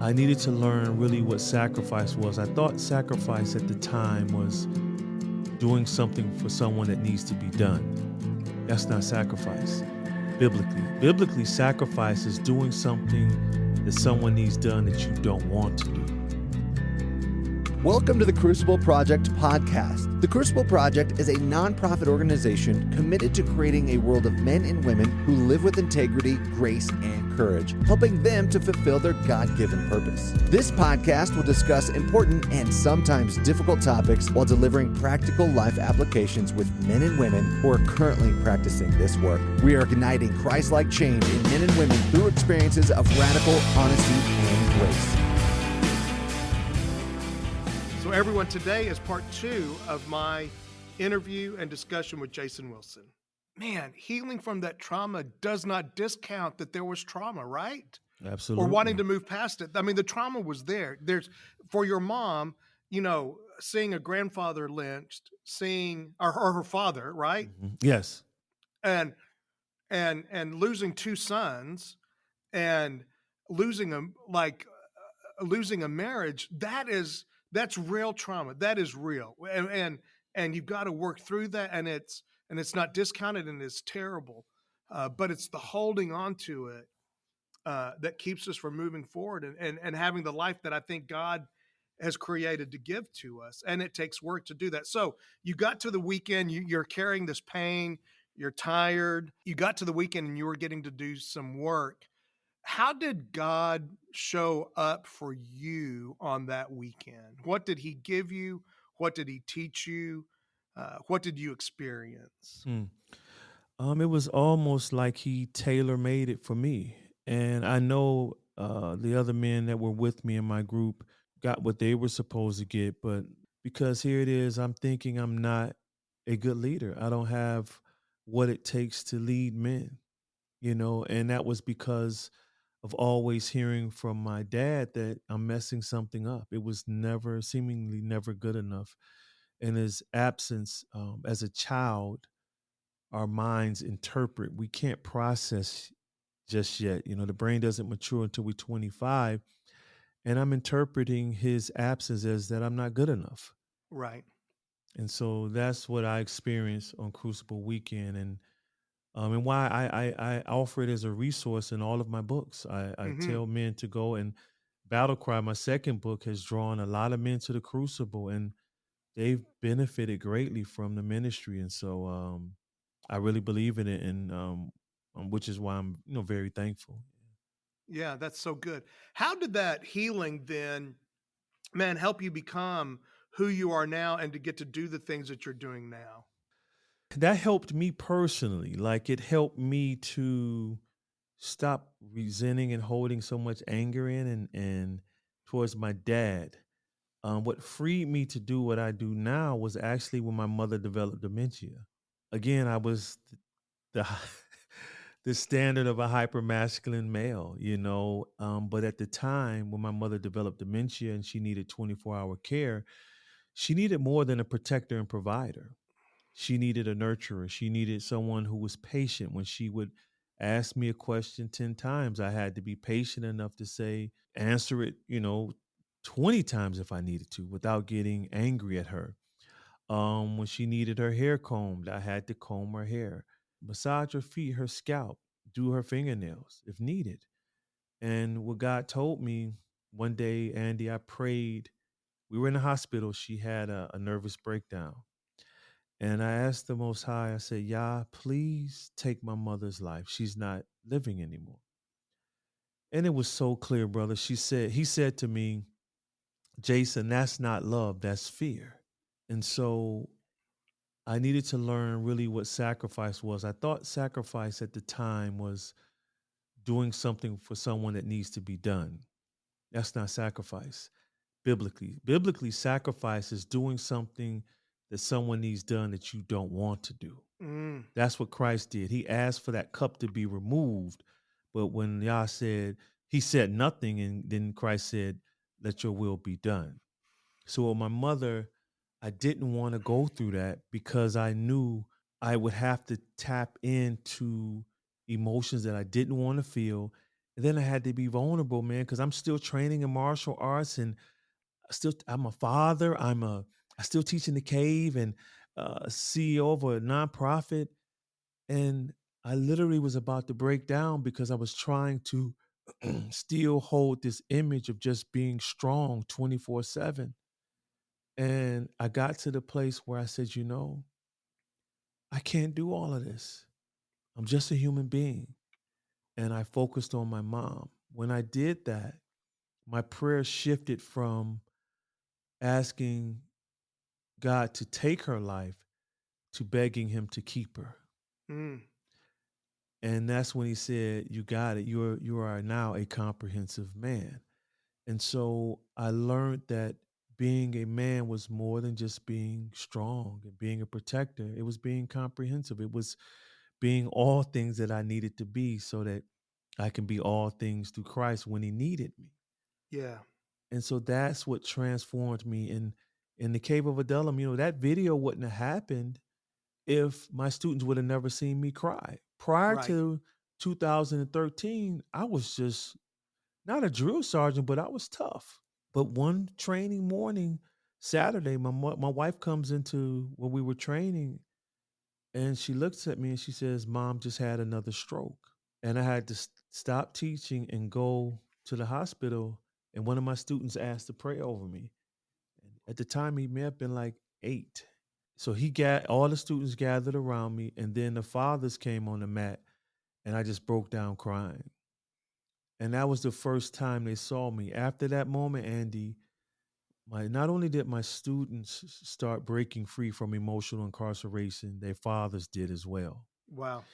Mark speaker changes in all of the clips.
Speaker 1: I needed to learn really what sacrifice was. I thought sacrifice at the time was doing something for someone that needs to be done. That's not sacrifice. Biblically, sacrifice is doing something that someone needs done that you don't want to do.
Speaker 2: Welcome to the Crucible Project podcast. The Crucible Project is a nonprofit organization committed to creating a world of men and women who live with integrity, grace, and courage, helping them to fulfill their God-given purpose. This podcast will discuss important and sometimes difficult topics while delivering practical life applications with men and women who are currently practicing this work. We are igniting Christ-like change in men and women through experiences of radical honesty and grace.
Speaker 3: So everyone, today is part 2 of my interview and discussion with Jason Wilson. Man, healing from that trauma does not discount that there was trauma, right?
Speaker 1: Absolutely.
Speaker 3: Or wanting to move past it. I mean, the trauma was there. There's, for your mom, seeing a grandfather lynched, seeing or her father, right?
Speaker 1: Mm-hmm. Yes.
Speaker 3: And losing 2 sons and losing a marriage, that's real trauma. That is real. And you've got to work through that, and it's not discounted, and it's terrible. But it's the holding on to it that keeps us from moving forward and having the life that I think God has created to give to us. And it takes work to do that. So you got to the weekend, you're carrying this pain, you're tired. You got to the weekend and you were getting to do some work. How did God show up for you on that weekend? What did he give you? What did he teach you? What did you experience?
Speaker 1: It was almost like he tailor-made it for me. And I know the other men that were with me in my group got what they were supposed to get, but because here it is, I'm thinking I'm not a good leader. I don't have what it takes to lead men, and that was because of always hearing from my dad that I'm messing something up. It was seemingly never good enough. In his absence, as a child, our minds interpret. We can't process just yet. The brain doesn't mature until we're 25. And I'm interpreting his absence as that I'm not good enough.
Speaker 3: Right.
Speaker 1: And so that's what I experienced on Crucible weekend. And why I offer it as a resource in all of my books. I tell men to go, and Battle Cry, my second book, has drawn a lot of men to the Crucible, and they've benefited greatly from the ministry. And so I really believe in it, and which is why I'm very thankful.
Speaker 3: Yeah, that's so good. How did that healing then, man, help you become who you are now and to get to do the things that you're doing now?
Speaker 1: That helped me personally. Like, it helped me to stop resenting and holding so much anger in and towards my dad. What freed me to do what I do now was actually when my mother developed dementia. Again, I was the the standard of a hypermasculine male, but at the time when my mother developed dementia and she needed 24-hour care, she needed more than a protector and provider. She needed a nurturer. She needed someone who was patient. When she would ask me a question 10 times, I had to be patient enough to answer it, 20 times if I needed to, without getting angry at her. When she needed her hair combed, I had to comb her hair, massage her feet, her scalp, do her fingernails if needed. And what God told me one day, Andy, I prayed. We were in the hospital. She had a nervous breakdown. And I asked the Most High, I said, Yah, please take my mother's life. She's not living anymore. And it was so clear, brother. He said to me, Jason, that's not love, that's fear. And so I needed to learn really what sacrifice was. I thought sacrifice at the time was doing something for someone that needs to be done. That's not sacrifice. Biblically, sacrifice is doing something that someone needs done that you don't want to do. That's what Christ did. He asked for that cup to be removed. But when he said nothing, and then Christ said, let your will be done. So with my mother, I didn't want to go through that because I knew I would have to tap into emotions that I didn't want to feel. And then I had to be vulnerable, man, because I'm still training in martial arts, and I'm a father. I still teach in the cave, and CEO of a nonprofit. And I literally was about to break down because I was trying to still hold this image of just being strong 24/7. And I got to the place where I said, I can't do all of this. I'm just a human being. And I focused on my mom. When I did that, my prayer shifted from asking God to take her life to begging him to keep her.
Speaker 3: Mm.
Speaker 1: And that's when he said, "You got it. You are now a comprehensive man." And so I learned that being a man was more than just being strong and being a protector. It was being comprehensive. It was being all things that I needed to be so that I can be all things through Christ when he needed me.
Speaker 3: Yeah.
Speaker 1: And so that's what transformed me in the cave of Adullam. That video wouldn't have happened if my students would have never seen me cry. Prior
Speaker 3: Right.
Speaker 1: to 2013, I was just not a drill sergeant, but I was tough. But one training morning, Saturday, my wife comes into where we were training, and she looks at me and she says, "Mom just had another stroke." And I had to stop teaching and go to the hospital. And one of my students asked to pray over me. And at the time, he may have been like 8. So he got all the students gathered around me, and then the fathers came on the mat, and I just broke down crying. And that was the first time they saw me. After that moment, Andy, not only did my students start breaking free from emotional incarceration, their fathers did as well.
Speaker 3: Wow.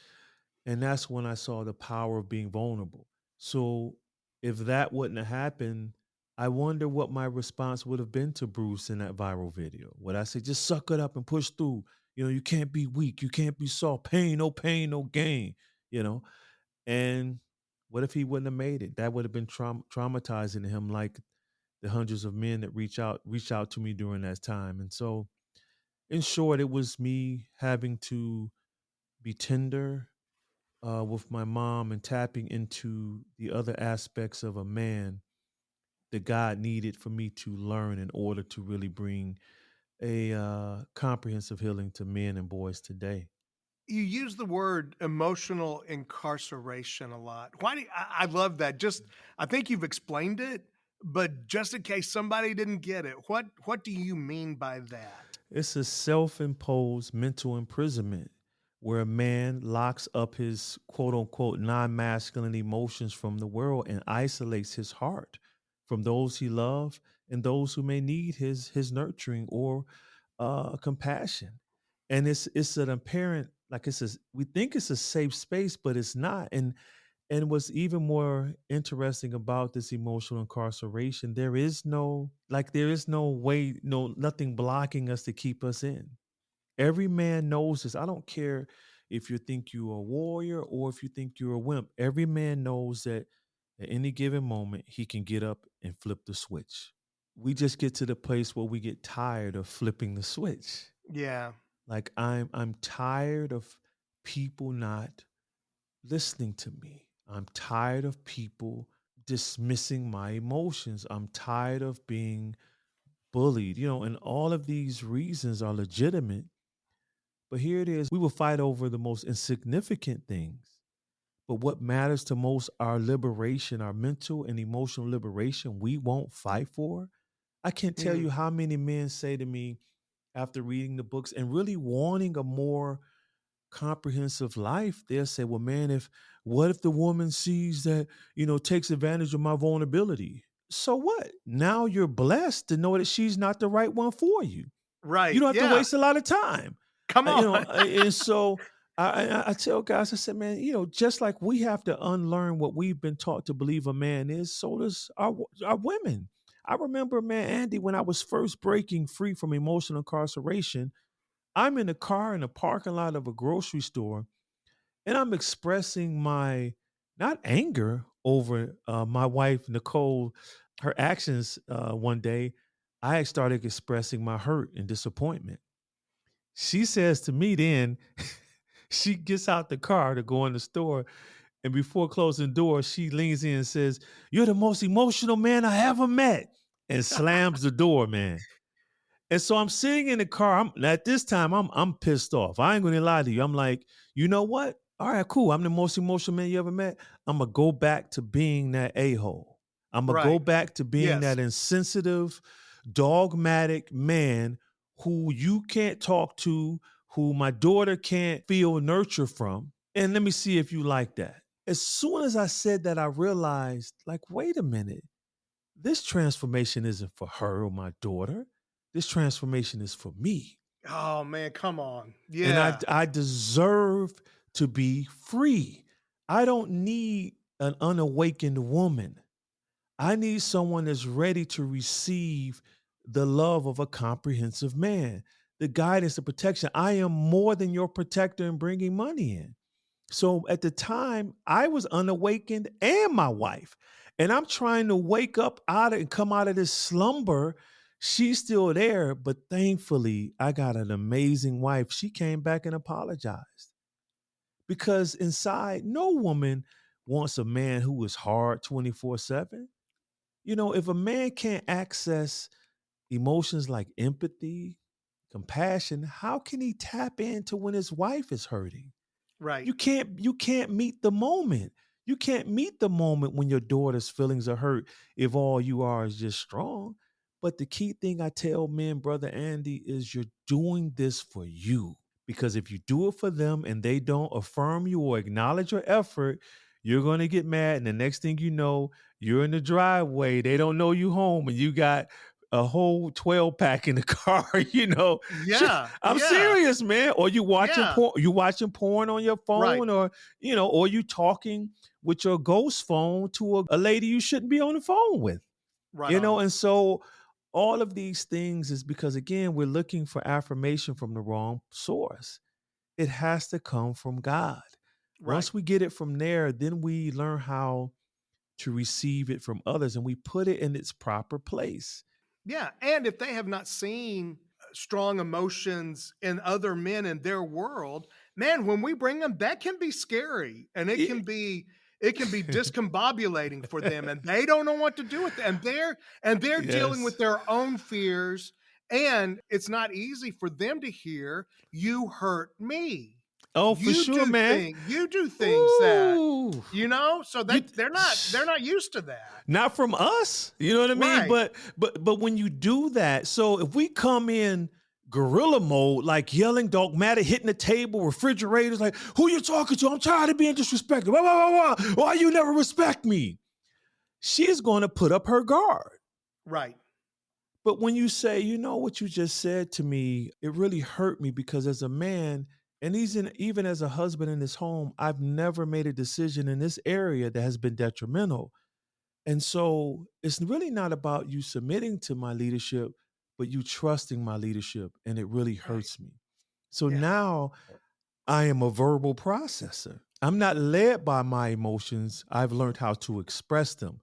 Speaker 1: And that's when I saw the power of being vulnerable. So if that wouldn't have happened, I wonder what my response would have been to Bruce in that viral video. Would I say, just suck it up and push through? You can't be weak. You can't be soft. Pain, no gain, you know? And what if he wouldn't have made it? That would have been traumatizing to him, like the hundreds of men that reached out to me during that time. And so, in short, it was me having to be tender with my mom and tapping into the other aspects of a man that God needed for me to learn in order to really bring a comprehensive healing to men and boys today.
Speaker 3: You use the word emotional incarceration a lot. Why do I love that? Just I think you've explained it, but just in case somebody didn't get it, what do you mean by that?
Speaker 1: It's a self imposed mental imprisonment where a man locks up his quote unquote non masculine emotions from the world and isolates his heart from those he loves and those who may need his nurturing or compassion. And it's an apparent, like we think it's a safe space, but it's not. And what's even more interesting about this emotional incarceration, there is no way, nothing blocking us to keep us in. Every man knows this. I don't care if you think you're a warrior or if you think you're a wimp. Every man knows that at any given moment he can get up and flip the switch. We just get to the place where we get tired of flipping the switch.
Speaker 3: Yeah.
Speaker 1: Like I'm tired of people not listening to me. I'm tired of people dismissing my emotions. I'm tired of being bullied, and all of these reasons are legitimate. But here it is, we will fight over the most insignificant things. But what matters to most, our liberation, our mental and emotional liberation, we won't fight for. I can't tell
Speaker 3: Mm.
Speaker 1: you how many men say to me after reading the books and really wanting a more comprehensive life, they'll say, well, man, what if the woman sees that, takes advantage of my vulnerability? So what? Now you're blessed to know that she's not the right one for you. You
Speaker 3: Right.
Speaker 1: don't have to
Speaker 3: Yeah.
Speaker 1: waste a lot of time.
Speaker 3: Come on.
Speaker 1: And so I tell guys, I said, man, just like we have to unlearn what we've been taught to believe a man is, so does our women. I remember, man, Andy, when I was first breaking free from emotional incarceration, I'm in the car in the parking lot of a grocery store, and I'm expressing my not anger over my wife Nicole, her actions one day. I started expressing my hurt and disappointment. She says to me then, she gets out the car to go in the store, And before closing the door, she leans in and says, "You're the most emotional man I ever met," and slams the door, man. And so I'm sitting in the car. At this time, I'm pissed off. I ain't gonna lie to you. I'm like, you know what? All right, cool. I'm the most emotional man you ever met. I'm gonna go back to being that a-hole. I'm gonna go
Speaker 3: Right.
Speaker 1: back to being
Speaker 3: Yes.
Speaker 1: that insensitive, dogmatic man who you can't talk to, who my daughter can't feel nurture from. And let me see if you like that. As soon as I said that, I realized, like, wait a minute. This transformation isn't for her or my daughter. This transformation is for me.
Speaker 3: Oh man, come on.
Speaker 1: And
Speaker 3: Yeah.
Speaker 1: I deserve to be free. I don't need an unawakened woman. I need someone that's ready to receive the love of a comprehensive man, the guidance, the protection. I am more than your protector in bringing money in. So at the time, I was unawakened and my wife. And I'm trying to wake up out of and come out of this slumber. She's still there, but thankfully, I got an amazing wife. She came back and apologized because inside, no woman wants a man who is hard 24/7. You know, if a man can't access emotions like empathy, compassion, how can he tap into when his wife is hurting?
Speaker 3: Right.
Speaker 1: You can't meet the moment. You can't meet the moment when your daughter's feelings are hurt if all you are is just strong. But the key thing I tell men, brother Andy, is you're doing this for you. Because if you do it for them and they don't affirm you or acknowledge your effort, you're going to get mad. And the next thing you know, you're in the driveway. They don't know you home and you got a whole 12 pack in the car, you know.
Speaker 3: Yeah.
Speaker 1: I'm
Speaker 3: Yeah.
Speaker 1: serious, man. Or
Speaker 3: Yeah.
Speaker 1: you watching porn on your
Speaker 3: Right.
Speaker 1: phone, or or you talking with your ghost phone to a lady you shouldn't be on the phone with.
Speaker 3: Right on.
Speaker 1: And so all of these things is because again, we're looking for affirmation from the wrong source. It has to come from God.
Speaker 3: Right.
Speaker 1: Once we get it from there, then we learn how to receive it from others and we put it in its proper place.
Speaker 3: Yeah. And if they have not seen strong emotions in other men in their world, man, when we bring them, that can be scary and it can be discombobulating for them and they don't know what to do with it. And they're dealing with
Speaker 1: Yes.
Speaker 3: their own fears. And it's not easy for them to hear, "You hurt me.
Speaker 1: Oh, for
Speaker 3: You
Speaker 1: sure,
Speaker 3: do
Speaker 1: man.
Speaker 3: things, you do things that,"
Speaker 1: Ooh.
Speaker 3: so
Speaker 1: You
Speaker 3: that they're not used to that.
Speaker 1: not from us. You know what I mean?
Speaker 3: Right.
Speaker 1: But when you do that, so if we come in gorilla mode, like yelling, dogmatic, hitting the table, refrigerators, like, who you talking to? I'm tired of being disrespected. Why you never respect me? She's going to put up her guard.
Speaker 3: Right.
Speaker 1: But when you say, you know what you just said to me, it really hurt me because as a man, and even as a husband in this home, I've never made a decision in this area that has been detrimental. And so it's really not about you submitting to my leadership, but you trusting my leadership. And it really
Speaker 3: Right.
Speaker 1: hurts me. So
Speaker 3: Yeah.
Speaker 1: now I am a verbal processor. I'm not led by my emotions. I've learned how to express them.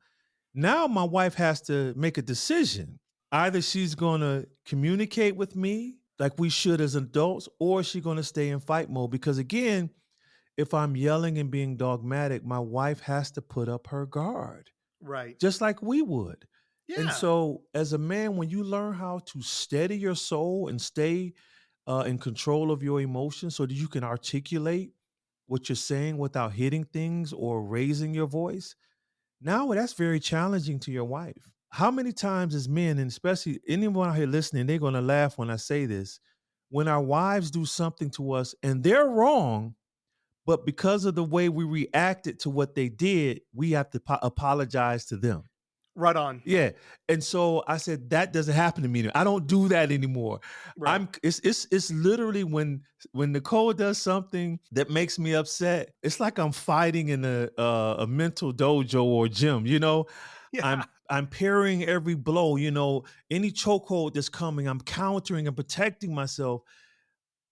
Speaker 1: Now my wife has to make a decision. Either she's going to communicate with me like we should as adults, or she's going to stay in fight mode. Because again, if I'm yelling and being dogmatic, my wife has to put up her guard,
Speaker 3: Right.
Speaker 1: just like we would. And
Speaker 3: Yeah.
Speaker 1: so, as a man, when you learn how to steady your soul and stay in control of your emotions so that you can articulate what you're saying without hitting things or raising your voice, now that's very challenging to your wife. How many times as men, and especially anyone out here listening, they're going to laugh when I say this, when our wives do something to us and they're wrong, but because of the way we reacted to what they did, we have to apologize to them.
Speaker 3: Right on.
Speaker 1: Yeah. And so I said that doesn't happen to me. I don't do that anymore.
Speaker 3: Right.
Speaker 1: It's literally when Nicole does something that makes me upset, it's like I'm fighting in a mental dojo or gym,
Speaker 3: Yeah.
Speaker 1: I'm parrying every blow, any chokehold that's coming, I'm countering and protecting myself.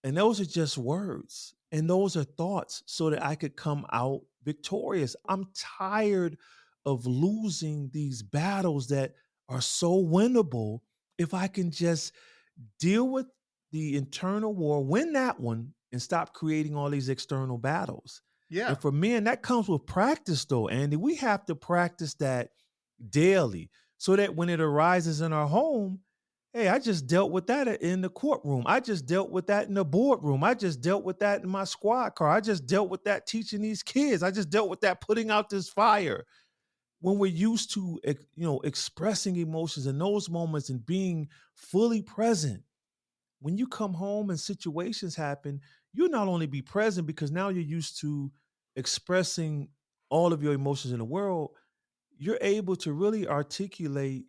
Speaker 1: And those are just words. And those are thoughts so that I could come out victorious. I'm tired of losing these battles that are so winnable if I can just deal with the internal war, win that one, and stop creating all these external battles.
Speaker 3: Yeah.
Speaker 1: And for men, that comes with practice, though, Andy. We have to practice that daily so that when it arises in our home, hey, I just dealt with that in the courtroom. I just dealt with that in the boardroom. I just dealt with that in my squad car. I just dealt with that teaching these kids. I just dealt with that putting out this fire. When we're used to, expressing emotions in those moments and being fully present, when you come home and situations happen, you not only be present because now you're used to expressing all of your emotions in the world, you're able to really articulate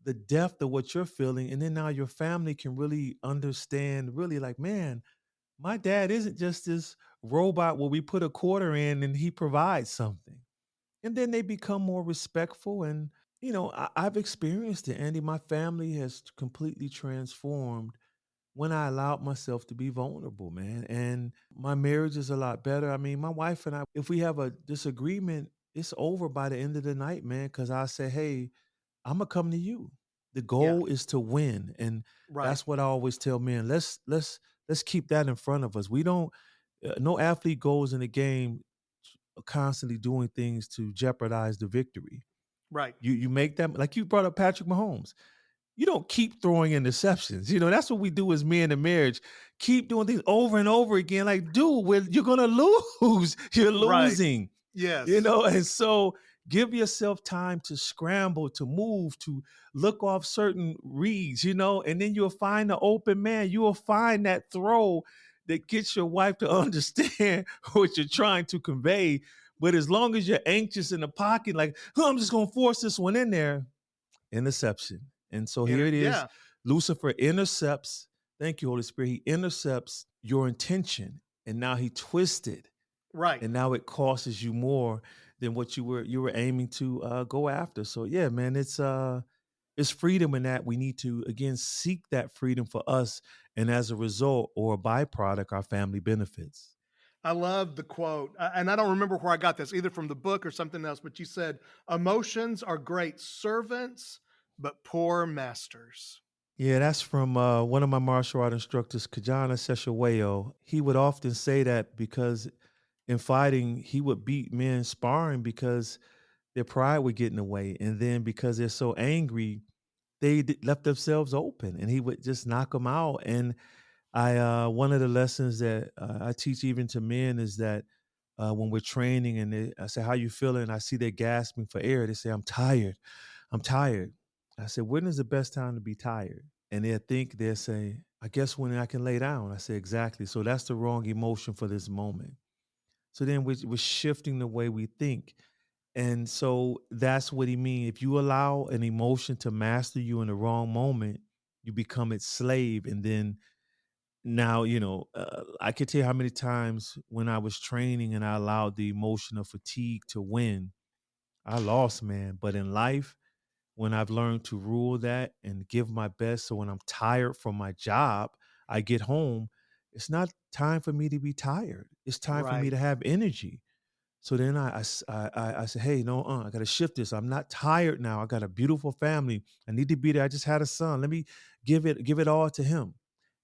Speaker 1: the depth of what you're feeling. And then now your family can really understand, really like, man, my dad isn't just this robot where we put a quarter in and he provides something. And then they become more respectful. And, I've experienced it, Andy. My family has completely transformed when I allowed myself to be vulnerable, man. And my marriage is a lot better. I mean, my wife and I, if we have a disagreement, it's over by the end of the night, man, because I say, hey, I'm gonna come to you. The
Speaker 3: Yeah.
Speaker 1: goal is to win. And
Speaker 3: Right.
Speaker 1: that's what I always tell men. Let's keep that in front of us. We don't no athlete goes in the game constantly doing things to jeopardize the victory.
Speaker 3: Right.
Speaker 1: You make them, like you brought up Patrick Mahomes, you don't keep throwing interceptions. That's what we do as men in marriage. Keep doing things over and over again. Like, dude, you're gonna lose. You're
Speaker 3: Right.
Speaker 1: losing.
Speaker 3: Yes.
Speaker 1: And so give yourself time to scramble, to move, to look off certain reads, and then you'll find the open man. You will find that throw that gets your wife to understand what you're trying to convey. But as long as you're anxious in the pocket, like, oh, I'm just gonna force this one in there, interception. And so here it is.
Speaker 3: Yeah.
Speaker 1: Lucifer intercepts. Thank you, Holy Spirit. He intercepts your intention, and now he twisted,
Speaker 3: Right.
Speaker 1: and now it costs you more than what you were aiming to go after. So yeah, man, it's freedom in that we need to again seek that freedom for us, and as a result or a byproduct, our family benefits.
Speaker 3: I love the quote, and I don't remember where I got this, either from the book or something else, but you said, "Emotions are great servants, but poor masters."
Speaker 1: Yeah, that's from one of my martial art instructors, Kajana Seshaweo. He would often say that because in fighting, he would beat men sparring because their pride would get in the way. And then because they're so angry, they left themselves open and he would just knock them out. And one of the lessons that I teach even to men is that when we're training and I say, how you feeling? I see they're gasping for air. They say, I'm tired. I'm tired. I said, when is the best time to be tired? And they'll say, I guess when I can lay down. I say, exactly. So that's the wrong emotion for this moment. So then we're shifting the way we think. And so that's what he means. If you allow an emotion to master you in the wrong moment, you become its slave. And then now, I could tell you how many times when I was training and I allowed the emotion of fatigue to win, I lost, man. But in life, when I've learned to rule that and give my best, so when I'm tired from my job, I get home, it's not time for me to be tired. It's time for me
Speaker 3: Right.
Speaker 1: to have energy. So then I said, hey, no, I got to shift this. I'm not tired now. I got a beautiful family. I need to be there. I just had a son. Let me give it all to him.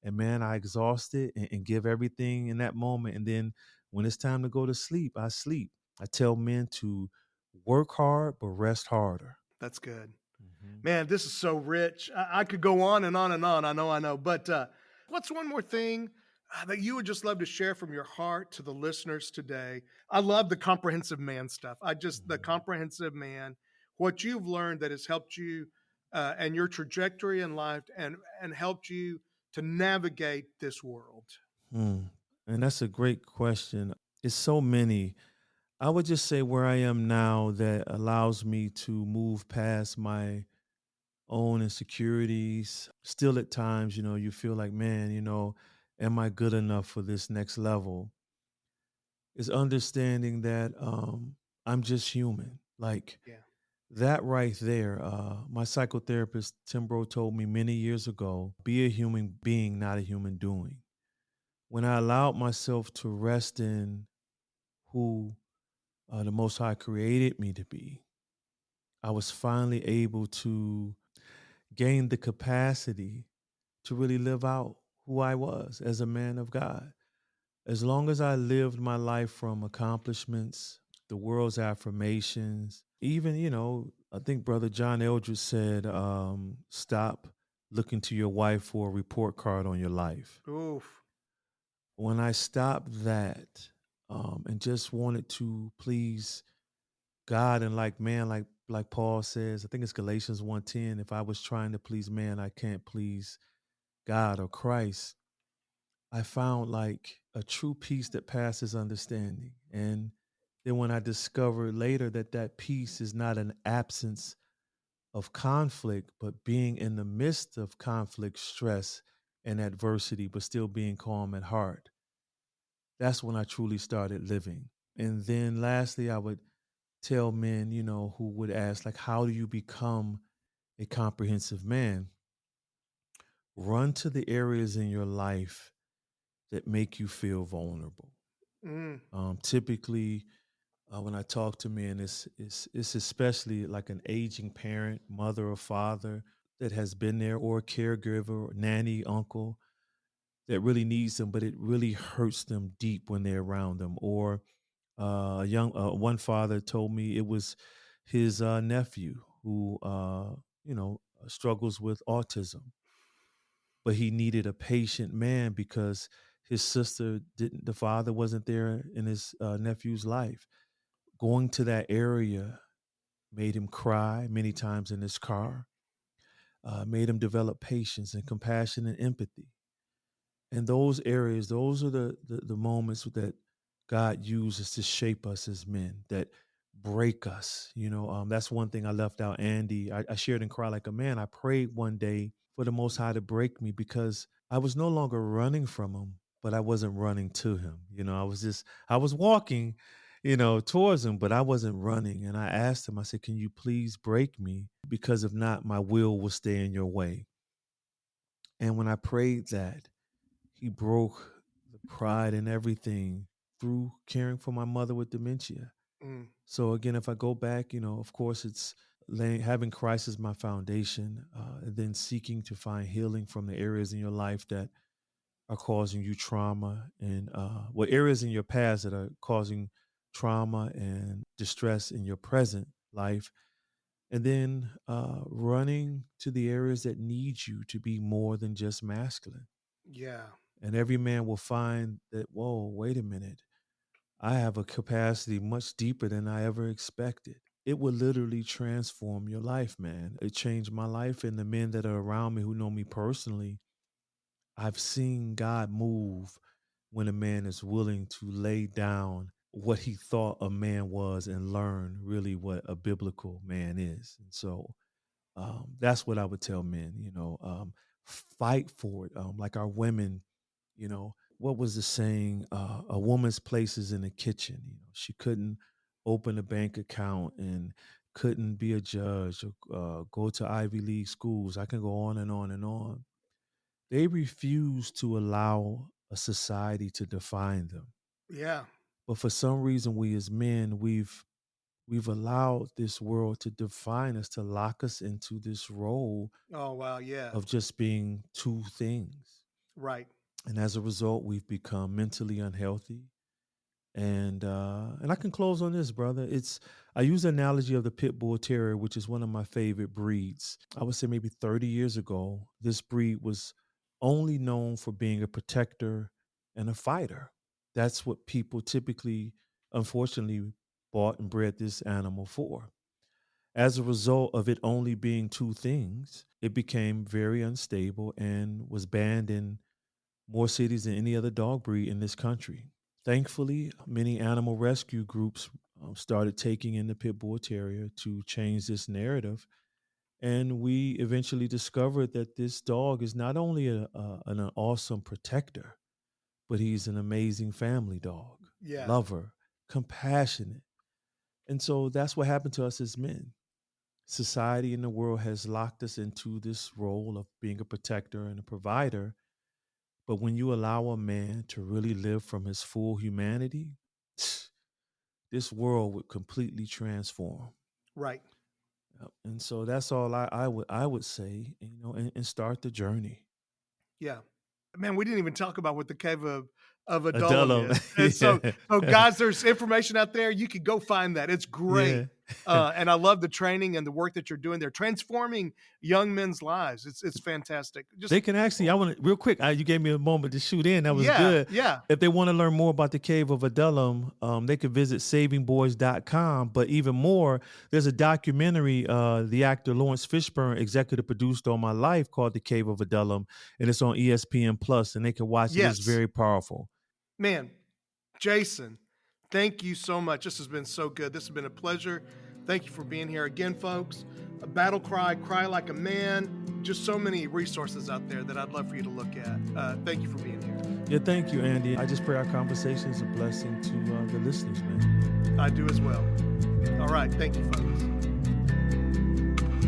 Speaker 1: And man, I exhausted and give everything in that moment. And then when it's time to go to sleep, I sleep. I tell men to work hard, but rest harder.
Speaker 3: That's good.
Speaker 1: Mhm.
Speaker 3: Man, this is so rich. I could go on and on and on. I know. But what's one more thing that you would just love to share from your heart to the listeners today? I love the comprehensive man stuff. The
Speaker 1: Mhm.
Speaker 3: comprehensive man, what you've learned that has helped you and your trajectory in life and helped you to navigate this world.
Speaker 1: Hmm. And that's a great question. It's so many. I would just say where I am now that allows me to move past my own insecurities. Still, at times, you feel like, man, am I good enough for this next level? Is understanding that I'm just human. Like
Speaker 3: Yeah.
Speaker 1: that right there. My psychotherapist, Timbro, told me many years ago be a human being, not a human doing. When I allowed myself to rest in who the Most High created me to be, I was finally able to gain the capacity to really live out who I was as a man of God. As long as I lived my life from accomplishments, the world's affirmations, even, I think Brother John Eldridge said, stop looking to your wife for a report card on your life.
Speaker 3: Oof.
Speaker 1: When I stopped that, and just wanted to please God and like man, like Paul says, I think it's Galatians 1:10, if I was trying to please man, I can't please God or Christ. I found like a true peace that passes understanding. And then when I discovered later that that peace is not an absence of conflict, but being in the midst of conflict, stress, and adversity, but still being calm at heart, that's when I truly started living. And then lastly, I would tell men, who would ask, like, how do you become a comprehensive man? Run to the areas in your life that make you feel vulnerable.
Speaker 3: Mm.
Speaker 1: Typically, when I talk to men, it's especially like an aging parent, mother or father that has been there, or a caregiver, or nanny, uncle that really needs them, but it really hurts them deep when they're around them. Or one father told me it was his nephew who struggles with autism, but he needed a patient man because his sister didn't. The father wasn't there in his nephew's life. Going to that area made him cry many times in his car. Made him develop patience and compassion and empathy. And those areas, those are the moments that God uses to shape us as men, that break us. That's one thing I left out, Andy. I shared and cried like a man. I prayed one day for the Most High to break me because I was no longer running from him, but I wasn't running to him. I was walking, towards him, but I wasn't running. And I asked him, I said, can you please break me? Because if not, my will stay in your way. And when I prayed that, he broke the pride and everything through caring for my mother with dementia.
Speaker 3: Mm.
Speaker 1: So again, if I go back, of course, it's having Christ as my foundation, and then seeking to find healing from the areas in your life that are causing you trauma, and areas in your past that are causing trauma and distress in your present life, and then running to the areas that need you to be more than just masculine.
Speaker 3: Yeah.
Speaker 1: And every man will find that, whoa, wait a minute, I have a capacity much deeper than I ever expected. It will literally transform your life, man. It changed my life, and the men that are around me who know me personally, I've seen God move when a man is willing to lay down what he thought a man was and learn really what a biblical man is. And so that's what I would tell men, fight for it. Like our women, what was the saying? A woman's place is in the kitchen. She couldn't open a bank account and couldn't be a judge or go to Ivy League schools. I can go on and on and on. They refuse to allow a society to define them.
Speaker 3: Yeah.
Speaker 1: But for some reason, we as men, we've allowed this world to define us, to lock us into this role
Speaker 3: Oh, wow. Yeah.
Speaker 1: of just being two things.
Speaker 3: Right.
Speaker 1: And as a result, we've become mentally unhealthy. And I can close on this, brother. I use the analogy of the pit bull terrier, which is one of my favorite breeds. I would say maybe 30 years ago, this breed was only known for being a protector and a fighter. That's what people typically, unfortunately, bought and bred this animal for. As a result of it only being two things, it became very unstable and was banned in more cities than any other dog breed in this country. Thankfully, many animal rescue groups started taking in the pit bull terrier to change this narrative. And we eventually discovered that this dog is not only an awesome protector, but he's an amazing family dog,
Speaker 3: Yeah.
Speaker 1: lover, compassionate. And so that's what happened to us as men. Society and the world has locked us into this role of being a protector and a provider. But when you allow a man to really live from his full humanity, this world would completely transform.
Speaker 3: Right.
Speaker 1: Yep. And so that's all I would say, and start the journey.
Speaker 3: Yeah. Man, we didn't even talk about what the cave of of a
Speaker 1: Adullam.
Speaker 3: Dullam is. And so,
Speaker 1: Yeah.
Speaker 3: so guys, there's information out there. You can go find that. It's great.
Speaker 1: Yeah.
Speaker 3: And I love the training and the work that you're doing there, transforming young men's lives. It's fantastic. Just
Speaker 1: They can actually, I want to, real quick, you gave me a moment to shoot in. That was
Speaker 3: yeah,
Speaker 1: good.
Speaker 3: yeah.
Speaker 1: If they want to learn more about the Cave of Adullam, they could visit savingboys.com. But even more, there's a documentary the actor Lawrence Fishburne executive produced on my life called The Cave of Adullam, and it's on ESPN Plus, and they can watch it.
Speaker 3: Yes.
Speaker 1: It's very powerful.
Speaker 3: Man, Jason, thank you so much. This has been so good. This has been a pleasure. Thank you for being here again, folks. A Battle Cry, Cry Like a Man. Just so many resources out there that I'd love for you to look at. Thank you for being here.
Speaker 1: Yeah, thank you, Andy. I just pray our conversation is a blessing to the listeners, man.
Speaker 3: I do as well. All right. Thank you, folks.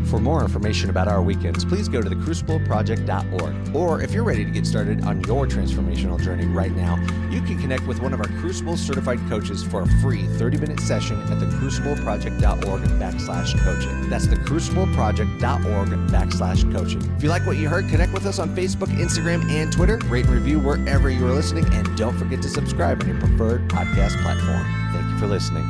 Speaker 2: For more information about our weekends, please go to thecrucibleproject.org. Or if you're ready to get started on your transformational journey right now, you can connect with one of our Crucible certified coaches for a free 30-minute session at thecrucibleproject.org/coaching. That's thecrucibleproject.org/coaching. If you like what you heard, connect with us on Facebook, Instagram, and Twitter. Rate and review wherever you are listening, and don't forget to subscribe on your preferred podcast platform. Thank you for listening.